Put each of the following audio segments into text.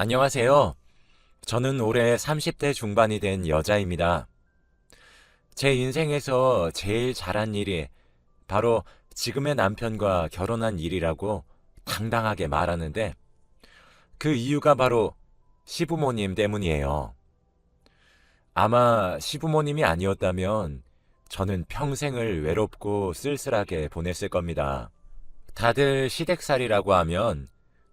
안녕하세요. 저는 올해 30대 중반이 된 여자입니다. 제 인생에서 제일 잘한 일이 바로 지금의 남편과 결혼한 일이라고 당당하게 말하는데 그 이유가 바로 시부모님 때문이에요. 아마 시부모님이 아니었다면 저는 평생을 외롭고 쓸쓸하게 보냈을 겁니다. 다들 시댁살이라고 하면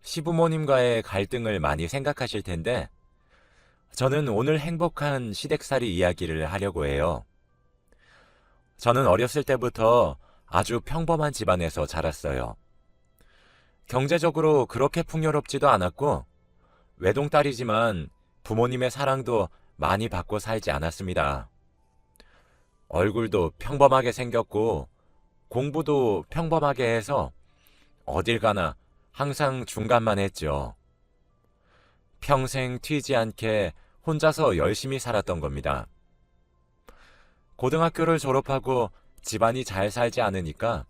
시부모님과의 갈등을 많이 생각하실 텐데 저는 오늘 행복한 시댁살이 이야기를 하려고 해요. 저는 어렸을 때부터 아주 평범한 집안에서 자랐어요. 경제적으로 그렇게 풍요롭지도 않았고, 외동딸이지만 부모님의 사랑도 많이 받고 살지 않았습니다. 얼굴도 평범하게 생겼고, 공부도 평범하게 해서 어딜 가나 항상 중간만 했죠. 평생 튀지 않게 혼자서 열심히 살았던 겁니다. 고등학교를 졸업하고 집안이 잘 살지 않으니까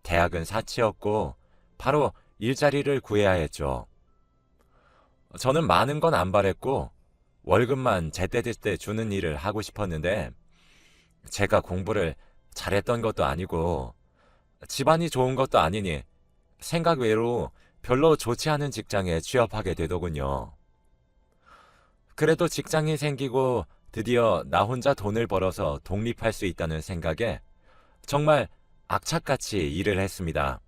대학은 사치였고 바로 일자리를 구해야 했죠. 저는 많은 건 안 바랬고 월급만 제때제때 주는 일을 하고 싶었는데 제가 공부를 잘했던 것도 아니고 집안이 좋은 것도 아니니 생각 외로 별로 좋지 않은 직장에 취업하게 되더군요. 그래도 직장이 생기고 드디어 나 혼자 돈을 벌어서 독립할 수 있다는 생각에 정말 악착같이 일을 했습니다.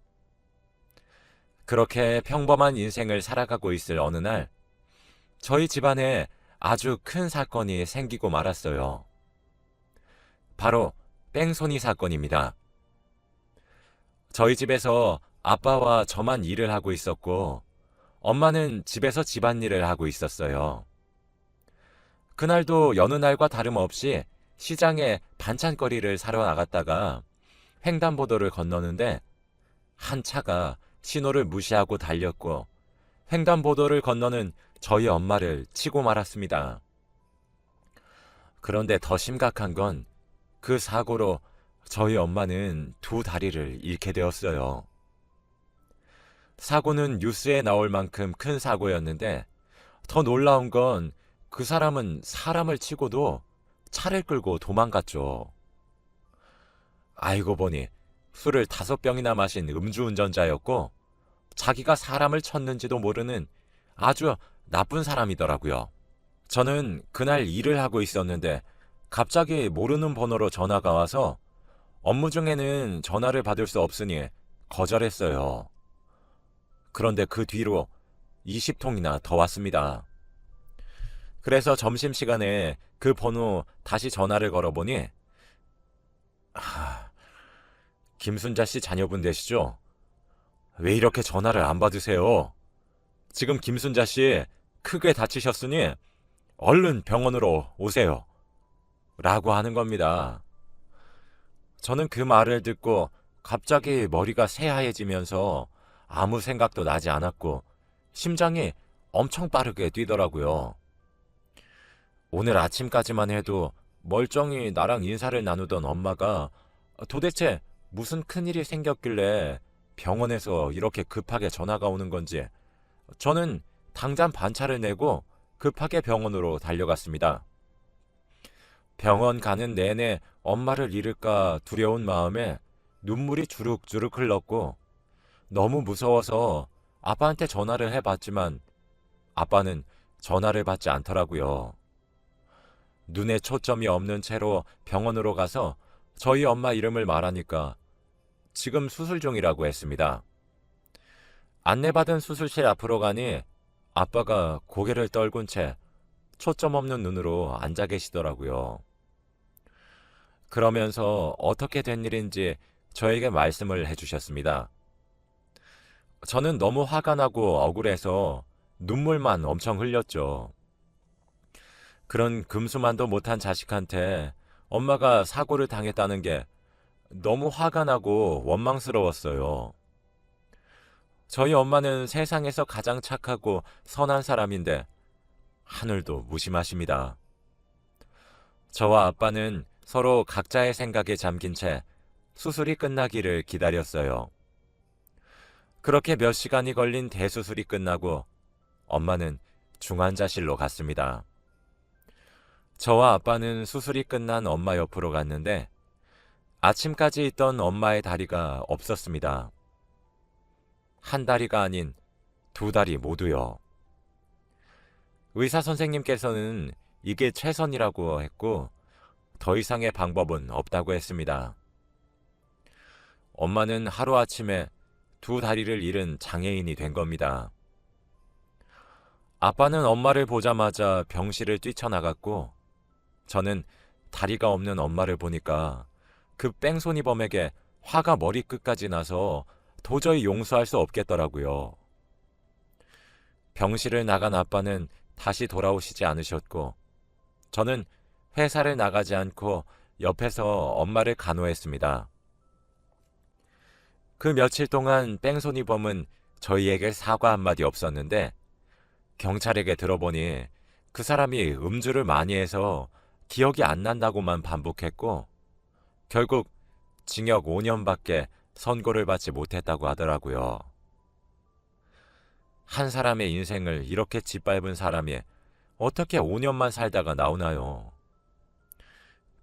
그렇게 평범한 인생을 살아가고 있을 어느 날, 저희 집안에 아주 큰 사건이 생기고 말았어요. 바로 뺑소니 사건입니다. 저희 집에서 아빠와 저만 일을 하고 있었고, 엄마는 집에서 집안일을 하고 있었어요. 그날도 여느 날과 다름없이 시장에 반찬거리를 사러 나갔다가 횡단보도를 건너는데 한 차가 신호를 무시하고 달렸고 횡단보도를 건너는 저희 엄마를 치고 말았습니다. 그런데 더 심각한 건 그 사고로 저희 엄마는 두 다리를 잃게 되었어요. 사고는 뉴스에 나올 만큼 큰 사고였는데 더 놀라운 건 그 사람은 사람을 치고도 차를 끌고 도망갔죠. 알고 보니 술을 5병이나 마신 음주운전자였고 자기가 사람을 쳤는지도 모르는 아주 나쁜 사람이더라고요. 저는 그날 일을 하고 있었는데 갑자기 모르는 번호로 전화가 와서 업무 중에는 전화를 받을 수 없으니 거절했어요. 그런데 그 뒤로 20통이나 더 왔습니다. 그래서 점심시간에 그 번호 다시 전화를 걸어보니 김순자 씨 자녀분 되시죠? 왜 이렇게 전화를 안 받으세요? 지금 김순자 씨 크게 다치셨으니 얼른 병원으로 오세요. 라고 하는 겁니다. 저는 그 말을 듣고 갑자기 머리가 새하얘지면서 아무 생각도 나지 않았고 심장이 엄청 빠르게 뛰더라고요. 오늘 아침까지만 해도 멀쩡히 나랑 인사를 나누던 엄마가 도대체 무슨 큰일이 생겼길래 병원에서 이렇게 급하게 전화가 오는 건지 저는 당장 반차를 내고 급하게 병원으로 달려갔습니다. 병원 가는 내내 엄마를 잃을까 두려운 마음에 눈물이 주룩주룩 흘렀고 너무 무서워서 아빠한테 전화를 해봤지만 아빠는 전화를 받지 않더라고요. 눈에 초점이 없는 채로 병원으로 가서 저희 엄마 이름을 말하니까 지금 수술 중이라고 했습니다. 안내받은 수술실 앞으로 가니 아빠가 고개를 떨군 채 초점 없는 눈으로 앉아 계시더라고요. 그러면서 어떻게 된 일인지 저에게 말씀을 해주셨습니다. 저는 너무 화가 나고 억울해서 눈물만 엄청 흘렸죠. 그런 금수만도 못한 자식한테 엄마가 사고를 당했다는 게 너무 화가 나고 원망스러웠어요. 저희 엄마는 세상에서 가장 착하고 선한 사람인데 하늘도 무심하십니다. 저와 아빠는 서로 각자의 생각에 잠긴 채 수술이 끝나기를 기다렸어요. 그렇게 몇 시간이 걸린 대수술이 끝나고 엄마는 중환자실로 갔습니다. 저와 아빠는 수술이 끝난 엄마 옆으로 갔는데 아침까지 있던 엄마의 다리가 없었습니다. 한 다리가 아닌 두 다리 모두요. 의사 선생님께서는 이게 최선이라고 했고 더 이상의 방법은 없다고 했습니다. 엄마는 하루아침에 두 다리를 잃은 장애인이 된 겁니다. 아빠는 엄마를 보자마자 병실을 뛰쳐나갔고 저는 다리가 없는 엄마를 보니까 그 뺑소니범에게 화가 머리끝까지 나서 도저히 용서할 수 없겠더라고요. 병실을 나간 아빠는 다시 돌아오시지 않으셨고 저는 회사를 나가지 않고 옆에서 엄마를 간호했습니다. 그 며칠 동안 뺑소니범은 저희에게 사과 한마디 없었는데 경찰에게 들어보니 그 사람이 음주를 많이 해서 기억이 안 난다고만 반복했고 결국 징역 5년밖에 선고를 받지 못했다고 하더라고요. 한 사람의 인생을 이렇게 짓밟은 사람이 어떻게 5년만 살다가 나오나요?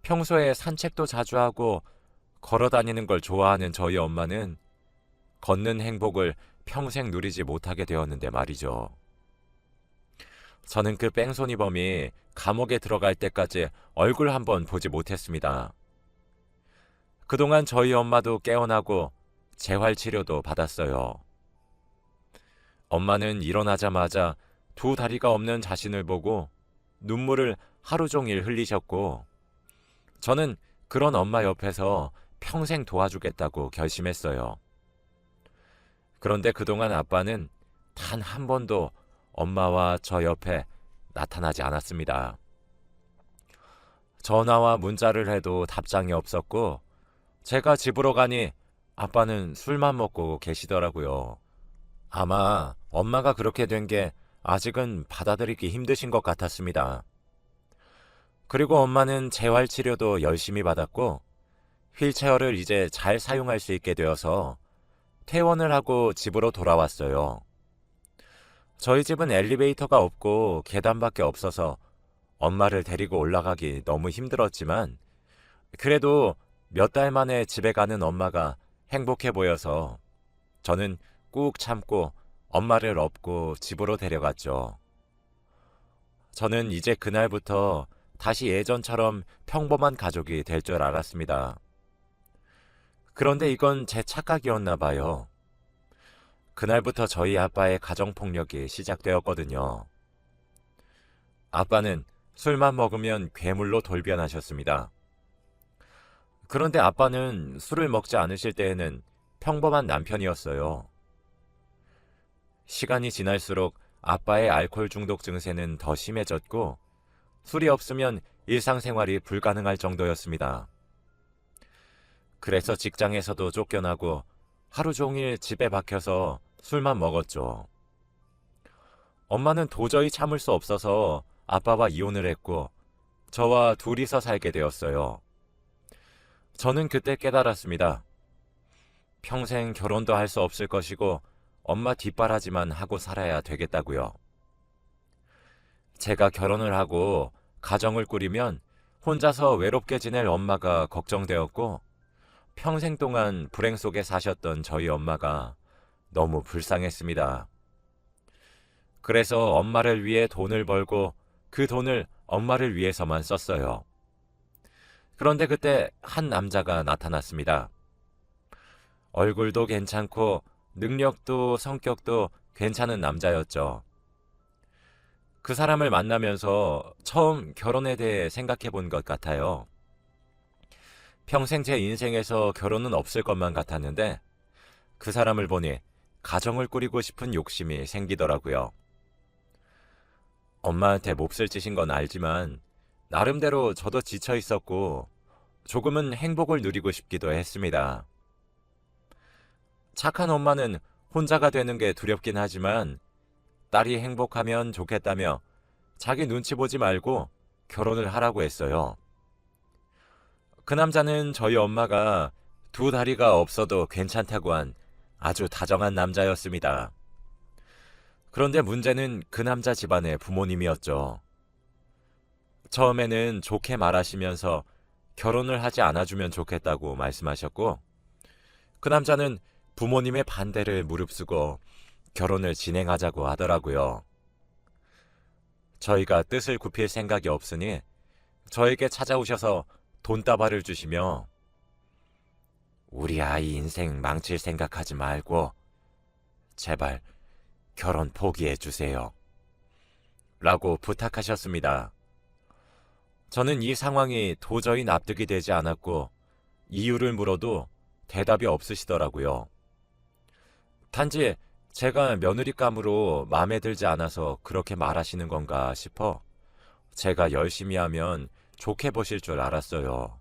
평소에 산책도 자주 하고 걸어 다니는 걸 좋아하는 저희 엄마는 걷는 행복을 평생 누리지 못하게 되었는데 말이죠. 저는 그 뺑소니범이 감옥에 들어갈 때까지 얼굴 한번 보지 못했습니다. 그동안 저희 엄마도 깨어나고 재활치료도 받았어요. 엄마는 일어나자마자 두 다리가 없는 자신을 보고 눈물을 하루 종일 흘리셨고 저는 그런 엄마 옆에서 평생 도와주겠다고 결심했어요. 그런데 그동안 아빠는 단 한 번도 엄마와 저 옆에 나타나지 않았습니다. 전화와 문자를 해도 답장이 없었고 제가 집으로 가니 아빠는 술만 먹고 계시더라고요. 아마 엄마가 그렇게 된 게 아직은 받아들이기 힘드신 것 같았습니다. 그리고 엄마는 재활치료도 열심히 받았고 휠체어를 이제 잘 사용할 수 있게 되어서 퇴원을 하고 집으로 돌아왔어요. 저희 집은 엘리베이터가 없고 계단밖에 없어서 엄마를 데리고 올라가기 너무 힘들었지만 그래도 몇 달 만에 집에 가는 엄마가 행복해 보여서 저는 꾹 참고 엄마를 업고 집으로 데려갔죠. 저는 이제 그날부터 다시 예전처럼 평범한 가족이 될 줄 알았습니다. 그런데 이건 제 착각이었나 봐요. 그날부터 저희 아빠의 가정폭력이 시작되었거든요. 아빠는 술만 먹으면 괴물로 돌변하셨습니다. 그런데 아빠는 술을 먹지 않으실 때에는 평범한 남편이었어요. 시간이 지날수록 아빠의 알코올 중독 증세는 더 심해졌고 술이 없으면 일상생활이 불가능할 정도였습니다. 그래서 직장에서도 쫓겨나고 하루 종일 집에 박혀서 술만 먹었죠. 엄마는 도저히 참을 수 없어서 아빠와 이혼을 했고 저와 둘이서 살게 되었어요. 저는 그때 깨달았습니다. 평생 결혼도 할 수 없을 것이고 엄마 뒷바라지만 하고 살아야 되겠다고요. 제가 결혼을 하고 가정을 꾸리면 혼자서 외롭게 지낼 엄마가 걱정되었고 평생 동안 불행 속에 사셨던 저희 엄마가 너무 불쌍했습니다. 그래서 엄마를 위해 돈을 벌고 그 돈을 엄마를 위해서만 썼어요. 그런데 그때 한 남자가 나타났습니다. 얼굴도 괜찮고 능력도 성격도 괜찮은 남자였죠. 그 사람을 만나면서 처음 결혼에 대해 생각해 본 것 같아요. 평생 제 인생에서 결혼은 없을 것만 같았는데 그 사람을 보니 가정을 꾸리고 싶은 욕심이 생기더라고요. 엄마한테 몹쓸 짓인 건 알지만 나름대로 저도 지쳐 있었고 조금은 행복을 누리고 싶기도 했습니다. 착한 엄마는 혼자가 되는 게 두렵긴 하지만 딸이 행복하면 좋겠다며 자기 눈치 보지 말고 결혼을 하라고 했어요. 그 남자는 저희 엄마가 두 다리가 없어도 괜찮다고 한 아주 다정한 남자였습니다. 그런데 문제는 그 남자 집안의 부모님이었죠. 처음에는 좋게 말하시면서 결혼을 하지 않아주면 좋겠다고 말씀하셨고, 그 남자는 부모님의 반대를 무릅쓰고 결혼을 진행하자고 하더라고요. 저희가 뜻을 굽힐 생각이 없으니 저에게 찾아오셔서 돈다발을 주시며 우리 아이 인생 망칠 생각하지 말고 제발 결혼 포기해 주세요. 라고 부탁하셨습니다. 저는 이 상황이 도저히 납득이 되지 않았고 이유를 물어도 대답이 없으시더라고요. 단지 제가 며느리감으로 마음에 들지 않아서 그렇게 말하시는 건가 싶어 제가 열심히 하면 좋게 보실 줄 알았어요.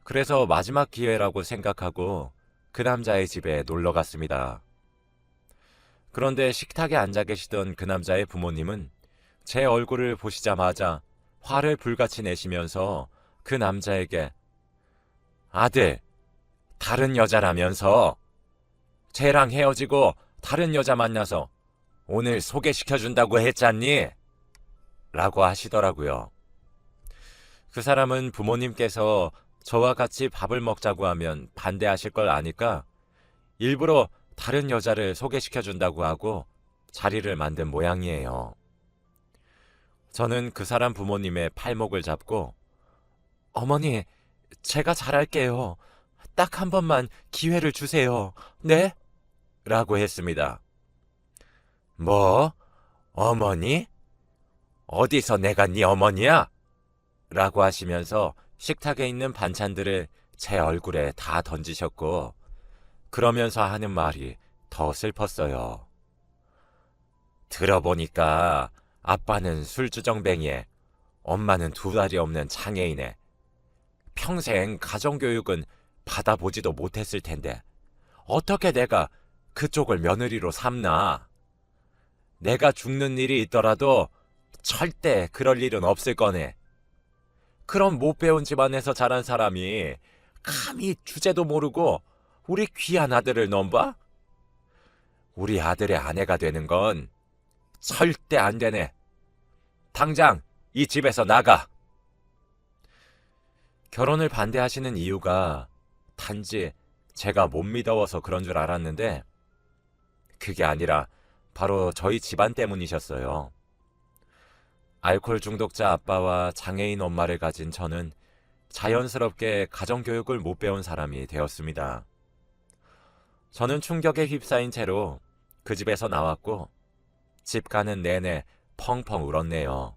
그래서 마지막 기회라고 생각하고 그 남자의 집에 놀러 갔습니다. 그런데 식탁에 앉아 계시던 그 남자의 부모님은 제 얼굴을 보시자마자 화를 불같이 내시면서 그 남자에게 아들, 다른 여자라면서 쟤랑 헤어지고 다른 여자 만나서 오늘 소개시켜준다고 했잖니? 라고 하시더라고요. 그 사람은 부모님께서 저와 같이 밥을 먹자고 하면 반대하실 걸 아니까 일부러 다른 여자를 소개시켜준다고 하고 자리를 만든 모양이에요. 저는 그 사람 부모님의 팔목을 잡고 어머니, 제가 잘할게요. 딱 한 번만 기회를 주세요. 네? 라고 했습니다. 뭐? 어머니? 어디서 내가 네 어머니야? 라고 하시면서 식탁에 있는 반찬들을 제 얼굴에 다 던지셨고 그러면서 하는 말이 더 슬펐어요. 들어보니까 아빠는 술주정뱅이에 엄마는 두 다리 없는 장애인에 평생 가정교육은 받아보지도 못했을 텐데 어떻게 내가 그쪽을 며느리로 삼나? 내가 죽는 일이 있더라도 절대 그럴 일은 없을 거네. 그럼 못 배운 집안에서 자란 사람이 감히 주제도 모르고 우리 귀한 아들을 넘봐? 우리 아들의 아내가 되는 건 절대 안 되네. 당장 이 집에서 나가. 결혼을 반대하시는 이유가 단지 제가 못 믿어서 그런 줄 알았는데 그게 아니라 바로 저희 집안 때문이셨어요. 알코올 중독자 아빠와 장애인 엄마를 가진 저는 자연스럽게 가정교육을 못 배운 사람이 되었습니다. 저는 충격에 휩싸인 채로 그 집에서 나왔고 집 가는 내내 펑펑 울었네요.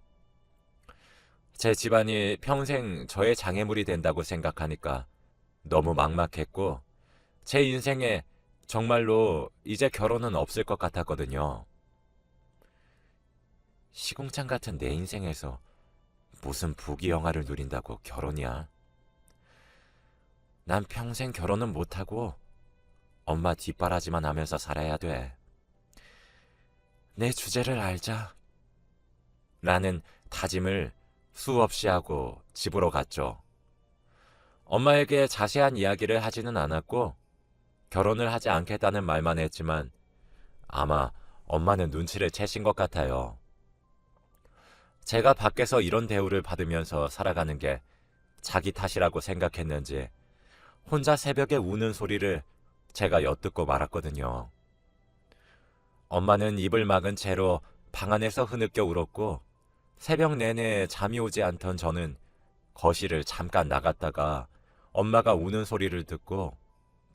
제 집안이 평생 저의 장애물이 된다고 생각하니까 너무 막막했고 제 인생에 정말로 이제 결혼은 없을 것 같았거든요. 시궁창 같은 내 인생에서 무슨 부귀영화를 누린다고 결혼이야? 난 평생 결혼은 못하고 엄마 뒷바라지만 하면서 살아야 돼. 내 주제를 알자. 라는 다짐을 수없이 하고 집으로 갔죠. 엄마에게 자세한 이야기를 하지는 않았고 결혼을 하지 않겠다는 말만 했지만 아마 엄마는 눈치를 채신 것 같아요. 제가 밖에서 이런 대우를 받으면서 살아가는 게 자기 탓이라고 생각했는지 혼자 새벽에 우는 소리를 제가 엿듣고 말았거든요. 엄마는 입을 막은 채로 방 안에서 흐느껴 울었고 새벽 내내 잠이 오지 않던 저는 거실을 잠깐 나갔다가 엄마가 우는 소리를 듣고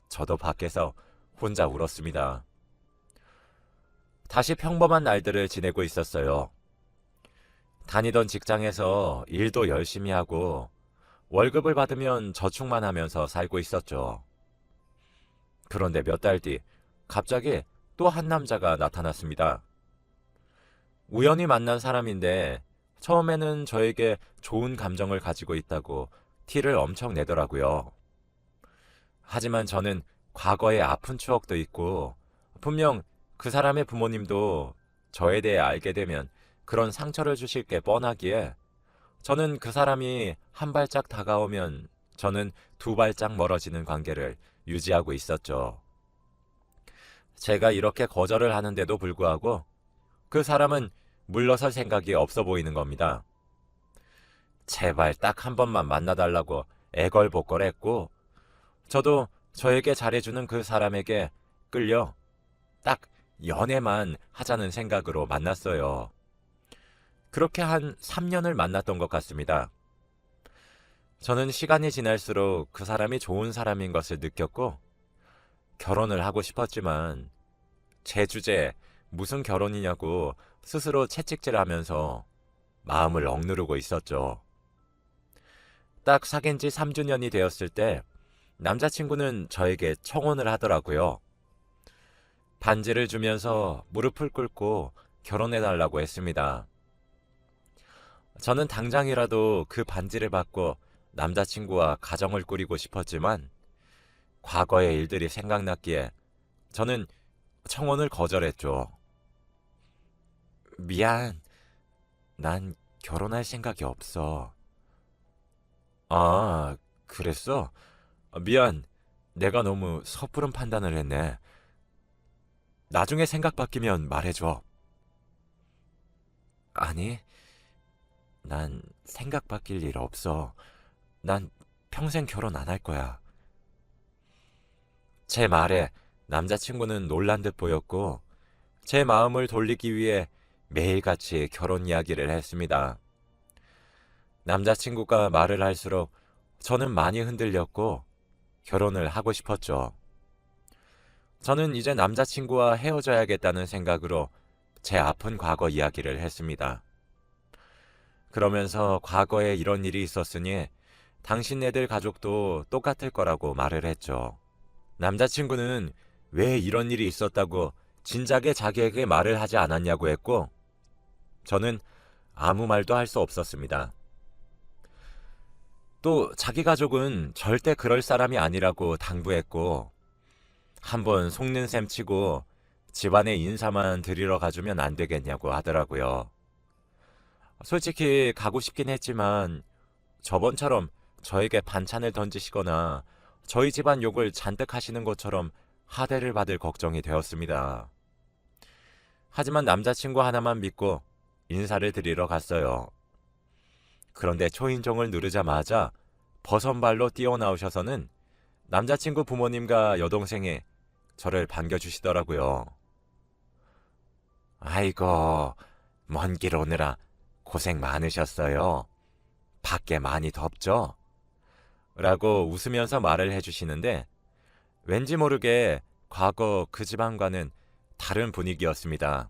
저도 밖에서 혼자 울었습니다. 다시 평범한 날들을 지내고 있었어요. 다니던 직장에서 일도 열심히 하고 월급을 받으면 저축만 하면서 살고 있었죠. 그런데 몇 달 뒤 갑자기 또 한 남자가 나타났습니다. 우연히 만난 사람인데 처음에는 저에게 좋은 감정을 가지고 있다고 티를 엄청 내더라고요. 하지만 저는 과거의 아픈 추억도 있고 분명 그 사람의 부모님도 저에 대해 알게 되면 그런 상처를 주실 게 뻔하기에 저는 그 사람이 한 발짝 다가오면 저는 두 발짝 멀어지는 관계를 유지하고 있었죠. 제가 이렇게 거절을 하는데도 불구하고 그 사람은 물러설 생각이 없어 보이는 겁니다. 제발 딱 한 번만 만나달라고 애걸복걸했고 저도 저에게 잘해주는 그 사람에게 끌려 딱 연애만 하자는 생각으로 만났어요. 그렇게 한 3년을 만났던 것 같습니다. 저는 시간이 지날수록 그 사람이 좋은 사람인 것을 느꼈고 결혼을 하고 싶었지만 제 주제에 무슨 결혼이냐고 스스로 채찍질하면서 마음을 억누르고 있었죠. 딱 사귄 지 3주년이 되었을 때 남자친구는 저에게 청혼을 하더라고요. 반지를 주면서 무릎을 꿇고 결혼해달라고 했습니다. 저는 당장이라도 그 반지를 받고 남자친구와 가정을 꾸리고 싶었지만 과거의 일들이 생각났기에 저는 청혼을 거절했죠. 미안, 난 결혼할 생각이 없어. 아, 그랬어? 미안, 내가 너무 섣부른 판단을 했네. 나중에 생각 바뀌면 말해줘. 아니, 난 생각 바뀔 일 없어. 난 평생 결혼 안 할 거야. 제 말에 남자친구는 놀란 듯 보였고, 제 마음을 돌리기 위해 매일같이 결혼 이야기를 했습니다. 남자친구가 말을 할수록 저는 많이 흔들렸고, 결혼을 하고 싶었죠. 저는 이제 남자친구와 헤어져야겠다는 생각으로 제 아픈 과거 이야기를 했습니다. 그러면서 과거에 이런 일이 있었으니 당신네들 가족도 똑같을 거라고 말을 했죠. 남자친구는 왜 이런 일이 있었다고 진작에 자기에게 말을 하지 않았냐고 했고 저는 아무 말도 할 수 없었습니다. 또 자기 가족은 절대 그럴 사람이 아니라고 당부했고 한번 속는 셈 치고 집안에 인사만 드리러 가주면 안 되겠냐고 하더라고요. 솔직히 가고 싶긴 했지만 저번처럼 저에게 반찬을 던지시거나 저희 집안 욕을 잔뜩 하시는 것처럼 하대를 받을 걱정이 되었습니다. 하지만 남자친구 하나만 믿고 인사를 드리러 갔어요. 그런데 초인종을 누르자마자 버선발로 뛰어나오셔서는 남자친구 부모님과 여동생이 저를 반겨주시더라고요. 아이고, 먼 길 오느라 고생 많으셨어요. 밖에 많이 덥죠? 라고 웃으면서 말을 해주시는데 왠지 모르게 과거 그 집안과는 다른 분위기였습니다.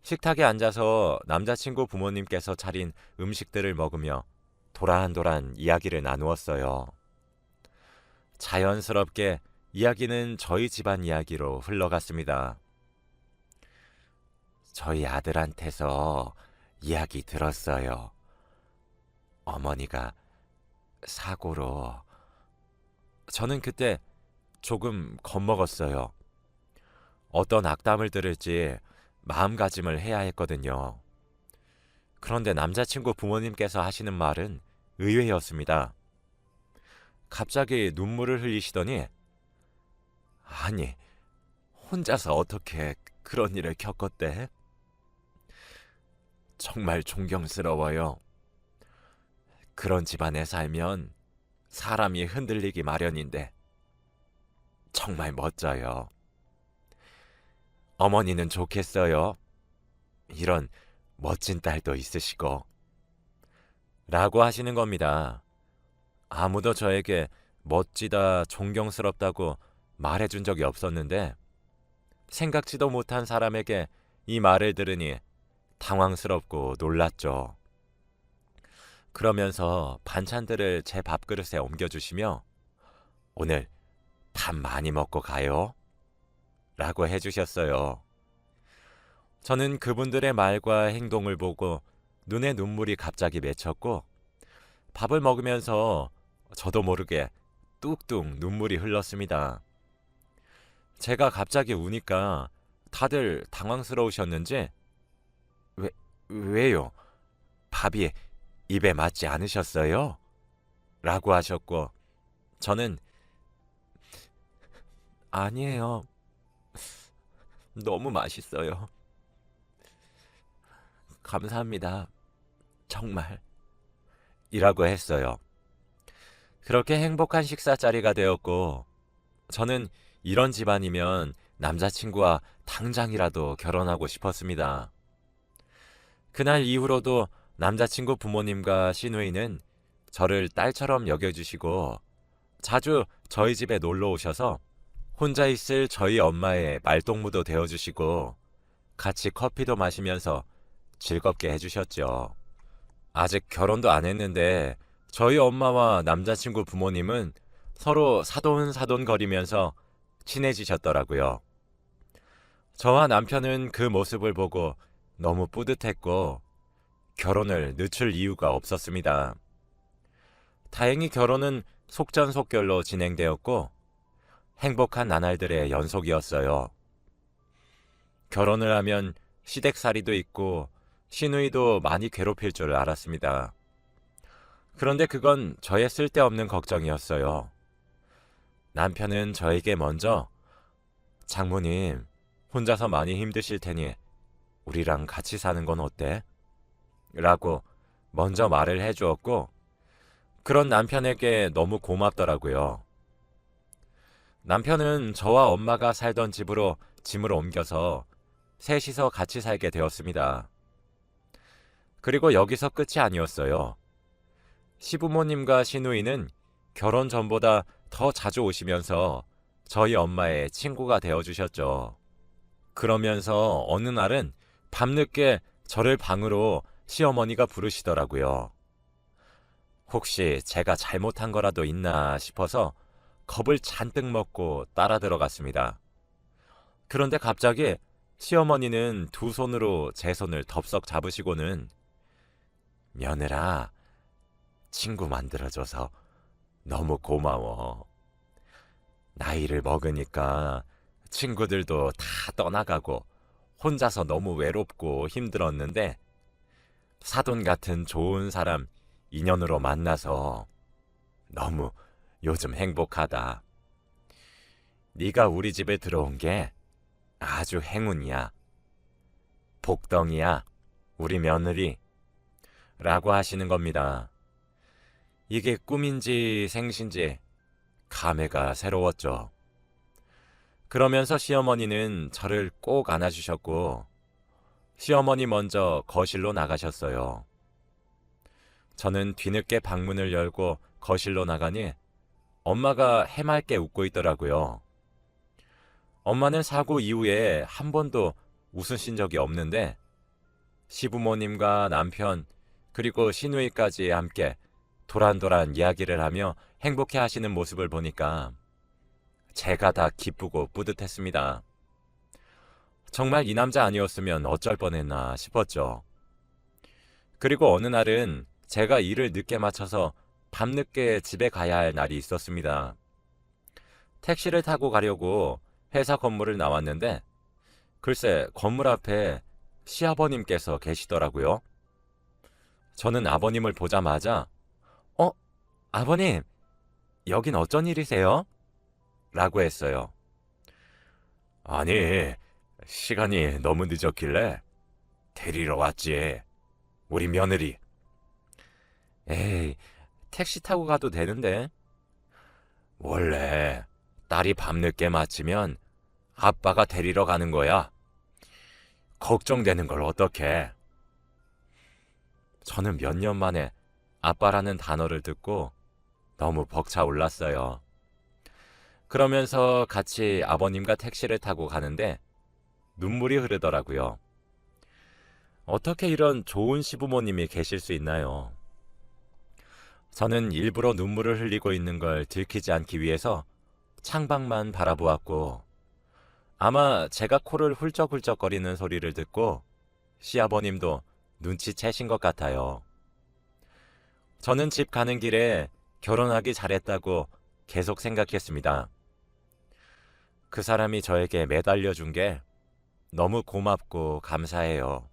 식탁에 앉아서 남자친구 부모님께서 차린 음식들을 먹으며 도란도란 이야기를 나누었어요. 자연스럽게 이야기는 저희 집안 이야기로 흘러갔습니다. 저희 아들한테서 이야기 들었어요. 어머니가 사고로. 저는 그때 조금 겁먹었어요. 어떤 악담을 들을지 마음가짐을 해야 했거든요. 그런데 남자친구 부모님께서 하시는 말은 의외였습니다. 갑자기 눈물을 흘리시더니 아니, 혼자서 어떻게 그런 일을 겪었대? 정말 존경스러워요. 그런 집안에 살면 사람이 흔들리기 마련인데 정말 멋져요. 어머니는 좋겠어요. 이런 멋진 딸도 있으시고. 라고 하시는 겁니다. 아무도 저에게 멋지다, 존경스럽다고 말해준 적이 없었는데 생각지도 못한 사람에게 이 말을 들으니 당황스럽고 놀랐죠. 그러면서 반찬들을 제 밥그릇에 옮겨주시며 오늘 밥 많이 먹고 가요. 라고 해주셨어요. 저는 그분들의 말과 행동을 보고 눈에 눈물이 갑자기 맺혔고 밥을 먹으면서 저도 모르게 뚝뚝 눈물이 흘렀습니다. 제가 갑자기 우니까 다들 당황스러우셨는지 왜요? 밥이 입에 맞지 않으셨어요? 라고 하셨고 저는 아니에요. 너무 맛있어요. 감사합니다. 정말. 이라고 했어요. 그렇게 행복한 식사 자리가 되었고, 저는 이런 집안이면 남자친구와 당장이라도 결혼하고 싶었습니다. 그날 이후로도 남자친구 부모님과 시누이는 저를 딸처럼 여겨주시고 자주 저희 집에 놀러 오셔서 혼자 있을 저희 엄마의 말동무도 되어주시고 같이 커피도 마시면서 즐겁게 해주셨죠. 아직 결혼도 안 했는데 저희 엄마와 남자친구 부모님은 서로 사돈사돈거리면서 친해지셨더라고요. 저와 남편은 그 모습을 보고 너무 뿌듯했고 결혼을 늦출 이유가 없었습니다. 다행히 결혼은 속전속결로 진행되었고 행복한 나날들의 연속이었어요. 결혼을 하면 시댁살이도 있고 시누이도 많이 괴롭힐 줄 알았습니다. 그런데 그건 저의 쓸데없는 걱정이었어요. 남편은 저에게 먼저 장모님, 혼자서 많이 힘드실 테니 우리랑 같이 사는 건 어때? 라고 먼저 말을 해주었고 그런 남편에게 너무 고맙더라고요. 남편은 저와 엄마가 살던 집으로 짐을 옮겨서 셋이서 같이 살게 되었습니다. 그리고 여기서 끝이 아니었어요. 시부모님과 시누이는 결혼 전보다 더 자주 오시면서 저희 엄마의 친구가 되어주셨죠. 그러면서 어느 날은 밤늦게 저를 방으로 시어머니가 부르시더라고요. 혹시 제가 잘못한 거라도 있나 싶어서 겁을 잔뜩 먹고 따라 들어갔습니다. 그런데 갑자기 시어머니는 두 손으로 제 손을 덥석 잡으시고는 며느라, 친구 만들어줘서 너무 고마워. 나이를 먹으니까 친구들도 다 떠나가고 혼자서 너무 외롭고 힘들었는데 사돈 같은 좋은 사람 인연으로 만나서 너무 요즘 행복하다. 네가 우리 집에 들어온 게 아주 행운이야. 복덩이야. 우리 며느리. 라고 하시는 겁니다. 이게 꿈인지 생신지 감회가 새로웠죠. 그러면서 시어머니는 저를 꼭 안아주셨고 시어머니 먼저 거실로 나가셨어요. 저는 뒤늦게 방문을 열고 거실로 나가니 엄마가 해맑게 웃고 있더라고요. 엄마는 사고 이후에 한 번도 웃으신 적이 없는데 시부모님과 남편 그리고 시누이까지 함께 도란도란 이야기를 하며 행복해 하시는 모습을 보니까 제가 다 기쁘고 뿌듯했습니다. 정말 이 남자 아니었으면 어쩔 뻔했나 싶었죠. 그리고 어느 날은 제가 일을 늦게 마쳐서 밤늦게 집에 가야 할 날이 있었습니다. 택시를 타고 가려고 회사 건물을 나왔는데 글쎄 건물 앞에 시아버님께서 계시더라고요. 저는 아버님을 보자마자 아버님, 여긴 어쩐 일이세요? 라고 했어요. 아니, 시간이 너무 늦었길래 데리러 왔지. 우리 며느리. 에이, 택시 타고 가도 되는데. 원래 딸이 밤늦게 마치면 아빠가 데리러 가는 거야. 걱정되는 걸 어떡해. 저는 몇 년 만에 아빠라는 단어를 듣고 너무 벅차올랐어요. 그러면서 같이 아버님과 택시를 타고 가는데 눈물이 흐르더라고요. 어떻게 이런 좋은 시부모님이 계실 수 있나요? 저는 일부러 눈물을 흘리고 있는 걸 들키지 않기 위해서 창밖만 바라보았고 아마 제가 코를 훌쩍훌쩍거리는 소리를 듣고 시아버님도 눈치채신 것 같아요. 저는 집 가는 길에 결혼하기 잘했다고 계속 생각했습니다. 그 사람이 저에게 매달려 준 게 너무 고맙고 감사해요.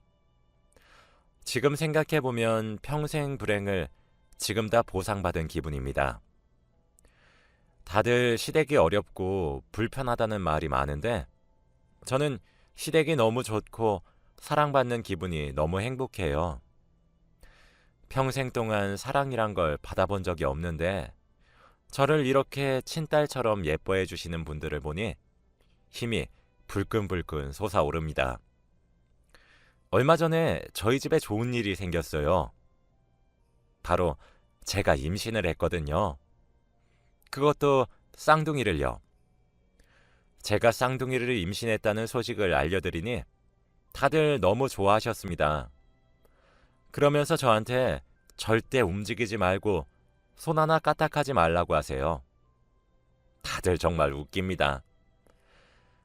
지금 생각해보면 평생 불행을 지금 다 보상받은 기분입니다. 다들 시댁이 어렵고 불편하다는 말이 많은데 저는 시댁이 너무 좋고 사랑받는 기분이 너무 행복해요. 평생 동안 사랑이란 걸 받아본 적이 없는데 저를 이렇게 친딸처럼 예뻐해 주시는 분들을 보니 힘이 불끈불끈 솟아오릅니다. 얼마 전에 저희 집에 좋은 일이 생겼어요. 바로 제가 임신을 했거든요. 그것도 쌍둥이를요. 제가 쌍둥이를 임신했다는 소식을 알려드리니 다들 너무 좋아하셨습니다. 그러면서 저한테 절대 움직이지 말고 손 하나 까딱하지 말라고 하세요. 다들 정말 웃깁니다.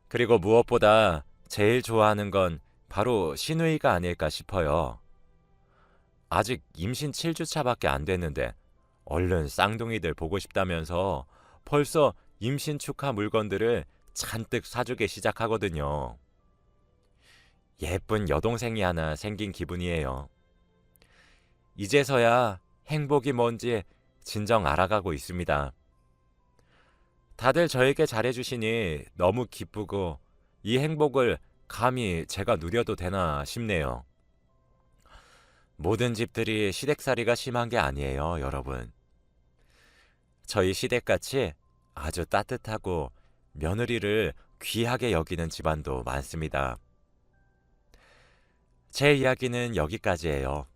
그리고 무엇보다 제일 좋아하는 건 바로 시누이가 아닐까 싶어요. 아직 임신 7주차밖에 안 됐는데 얼른 쌍둥이들 보고 싶다면서 벌써 임신 축하 물건들을 잔뜩 사주기 시작하거든요. 예쁜 여동생이 하나 생긴 기분이에요. 이제서야 행복이 뭔지 진정 알아가고 있습니다. 다들 저에게 잘해주시니 너무 기쁘고 이 행복을 감히 제가 누려도 되나 싶네요. 모든 집들이 시댁살이가 심한 게 아니에요, 여러분. 저희 시댁같이 아주 따뜻하고 며느리를 귀하게 여기는 집안도 많습니다. 제 이야기는 여기까지예요.